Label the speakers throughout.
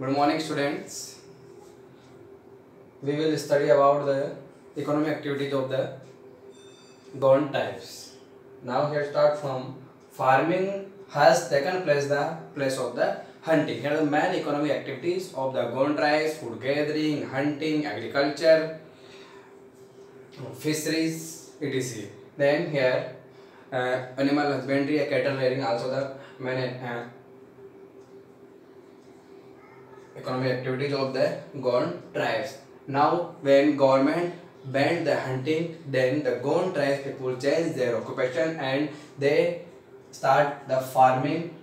Speaker 1: Good morning, students. We will study about the economic activities of the government types. Now here start from farming has taken place of the hunting. Here the main economic activities of the government tribes: food gathering, hunting, agriculture, fisheries, etc. Then here animal husbandry, cattle rearing, also the main economic activities of the Gond tribes. Now, when government banned the hunting, then the Gond tribes people change their occupation and they start the farming.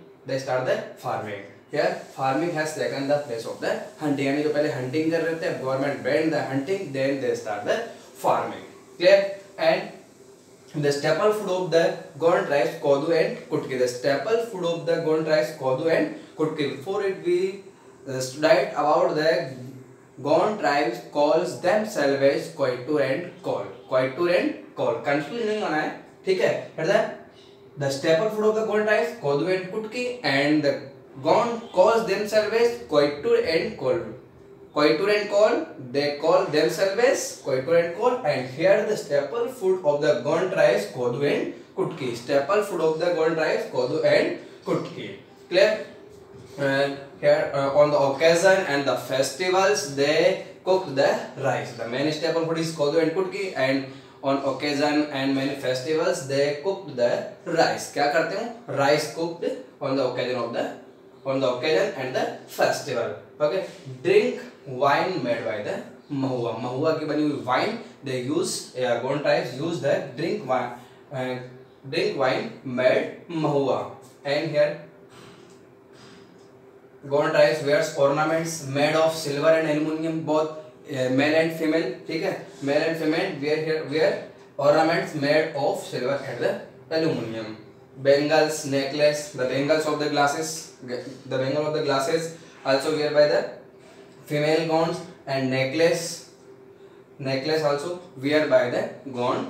Speaker 1: Here, farming has taken the place of the hunting. यानी जो पहले hunting कर रहे थे, government banned the hunting, then they start the farming. Clear? And the staple food of the Gond tribes, Kodu and Kutki. The staple food of the Gond tribes, Kodu and Kutki. Before it we studied about the Gond tribes calls themselves as Koitur and Kol. Koitur and Kol. Confused नहीं होना है, ठीक है? The staple food of the Gond tribes, Kodu and Kutki, and the Gond calls themselves as Koitur and Kol. Koitur and Kol, they call themselves as Koitur and Kol, and here the staple food of the Gond tribes, Kodu and Kutki. Staple food of the Gond tribes, Kodu and Kutki. Clear? Here on the occasion and the festivals they cook the rice. The main staple food is Kodu and Kutki, and on occasion and many festivals they cooked the rice. क्या करते हैं? Rice cooked on the occasion and the festival. Okay. Drink wine made by the mahua. Mahua की बनी हुई wine they use. Gond tribes use the drink wine made mahua. And here Gond tribes wears ornaments made of silver and aluminium, both male and female. ठीक है? Male and female wear ornaments made of silver and the aluminium. Bangles, necklace, the bangles of the glasses also wear by the female Gonds, and necklace also wear by the Gond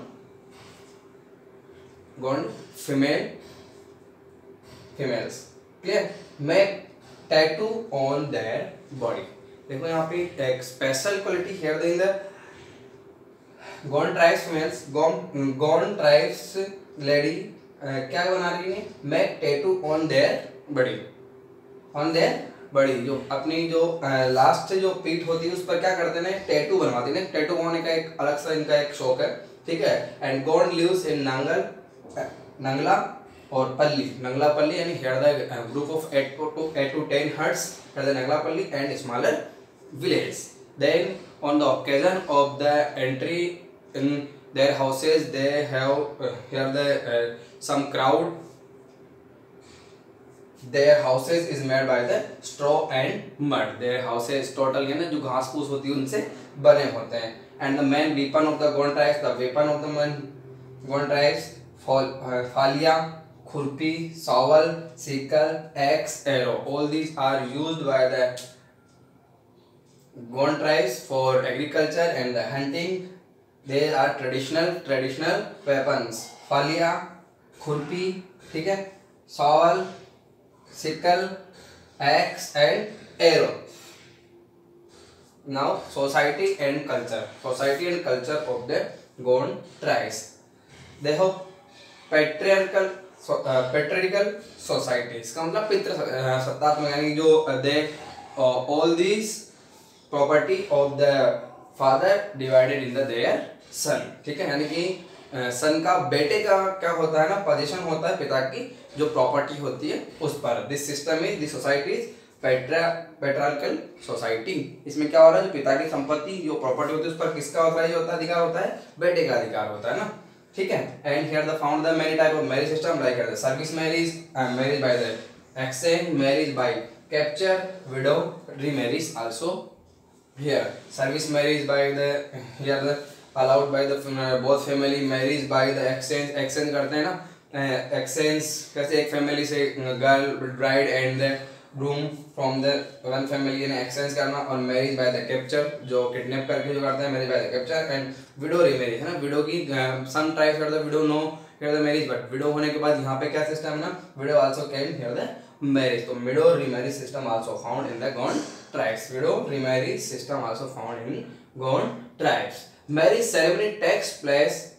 Speaker 1: females. Clear? Make tattoo on their body. देखो यहाँ पे एक special quality here in the Gond tribes females, Gond tribes lady क्या बना रही है? Make tattoo on their body. जो अपनी जो लास्ट जो पीठ होती है उस पर क्या करते हैं? टैटू बनवाते हैं. टैटू बनाने का एक अलग सा इनका एक शौक है, ठीक है? And Gond lives in Nangla और पल्ली. नंगला पल्ली यानी here the group of 8 to 10 huts here the Nangla Palli and smaller village. Then on the occasion of the entry in their houses they have here the some crowd. Their houses is made by the straw and mud. Their houses total है ना जो घास फूस होती है उनसे बने होते हैं. And the main weapon of the Gond tribes, the weapon of the main Gond tribes, फालिया, खुरपी, shovel, sickle, axe, arrow. All these are used by the Gond tribes for agriculture and the hunting. They are traditional weapons. फालिया, खुरपी, ठीक है? shovel, sickle, axe and arrow. Now society and culture of the Gond tribes. They have patriarchal society. इसका मतलब पितृ सत्तात्मक यानी जो they all these property of the father divided in the their son. ठीक है? यानी कि सन का बेटे का क्या होता है ना पोजीशन होता है पिता की जो प्रॉपर्टी होती है उस पर. This system is this society is patriarchal society. इसमें क्या हो रहा है? जो पिता की संपत्ति जो प्रॉपर्टी होती है उस पर किसका होता है? अधिकार होता है? बेटे का अधिकार होता है ना, ठीक है? And here the found the many type of marriage system like the service marriage, marriage by the exchange, marriage by capture, window remarriage also. Here service marriage by the here the allowed by the both family, marriage by the exchange करते हैं ना. exchange कैसे एक family से girl bride and the groom from the one family ने exchange करना. और marriage by the capture जो kidnap करके जो करते हैं marriage by the capture. and widow remarriage है ना. widow की some tribes are the widow no here the marriage, but widow होने के बाद यहाँ पे क्या system है ना, widow also can here the marriage. So widow remarriage system also found in the Gond tribes. Widow remarriage system also found in Gond tribes. Marriage ceremony takes place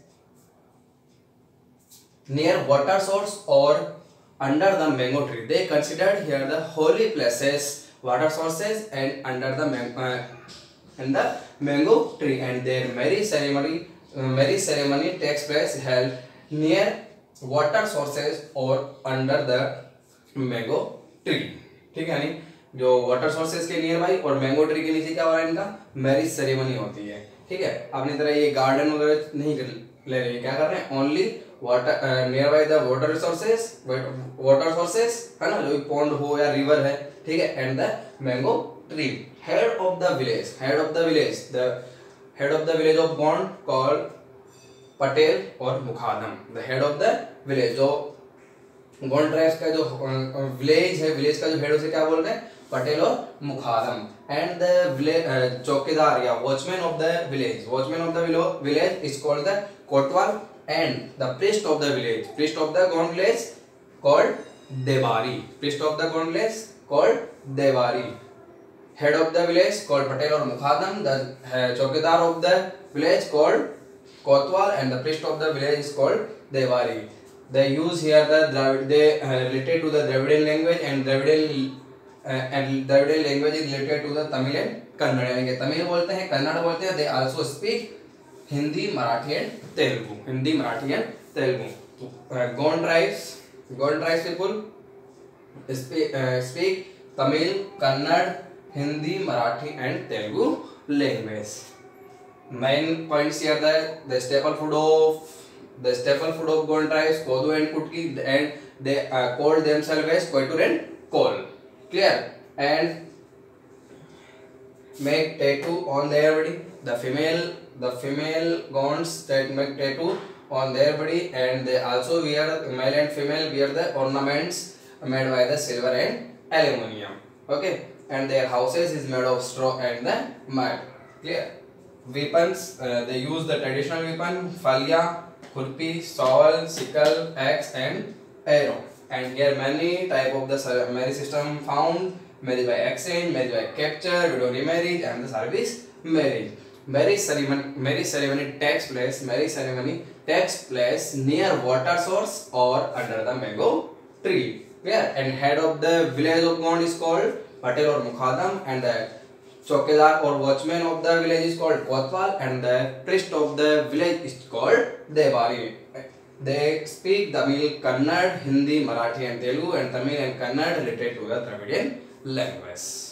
Speaker 1: near water source or under the mango tree. They considered here the holy places, water sources, and under the mango tree. And their marriage ceremony takes place held near water sources or under the mango tree. ठीक है नहीं, जो water sources के near by और mango tree के नीचे क्या हो रहा है, इनका मैरिज सेरेमनी होती है. ठीक है, अपनी तरह ये गार्डन वगैरह नहीं ले रहे हैं, क्या कर रहे हैं, only water near by the water sources है ना, जो पॉन्ड हो या रिवर है. ठीक है, and the mango tree. Head of the village of Gond called Patel और Mukadam. The head of the village, जो गोंड ट्राइब्स का जो विलेज है, विलेज का जो हेड उसे क्या बोलते हैं, पटेल और मुखादम. एंड द चौकीदार या watchman of the village is called the kotwal. And the priest of the Gond village called Devari. Head of the village called Patel और Mukadam. The chowkidar of the village called kotwal and the priest of the village is called Devari. They use here related to the Dravidian language, and Dravidian language is related to the Tamil and Kannada. यानी तमिल बोलते हैं, कन्नड़ बोलते हैं. They also speak Hindi, Marathi and Telugu. Gond tribes people speak Tamil, Kannada, Hindi, Marathi and Telugu language. Main points here that the staple food of Gond tribes, Kodu and Kutki, and they called themselves as Koitur and Kol. Clear? And make tattoo on their body. The female Gonds that make tattoo on their body, and they also male and female wear the ornaments made by the silver and aluminium. Okay, and their houses is made of straw and the mud. Clear? Weapons, they use the traditional weapon falya, khurpi, sawl, sickle, axe and arrow. And here many type of the marriage system found: marriage by exchange, marriage by capture, widow remarriage and the service marriage. Marriage ceremony takes place near water source or under the mango tree. Clear? And head of the village of Gond is called Patel or Mukhadam, and the Chokidar or watchman of the village is called Kotwal, and the priest of the village is called Devari. They speak Tamil, Kannada, Hindi, Marathi and Telugu, and Tamil and Kannada related to the Dravidian language.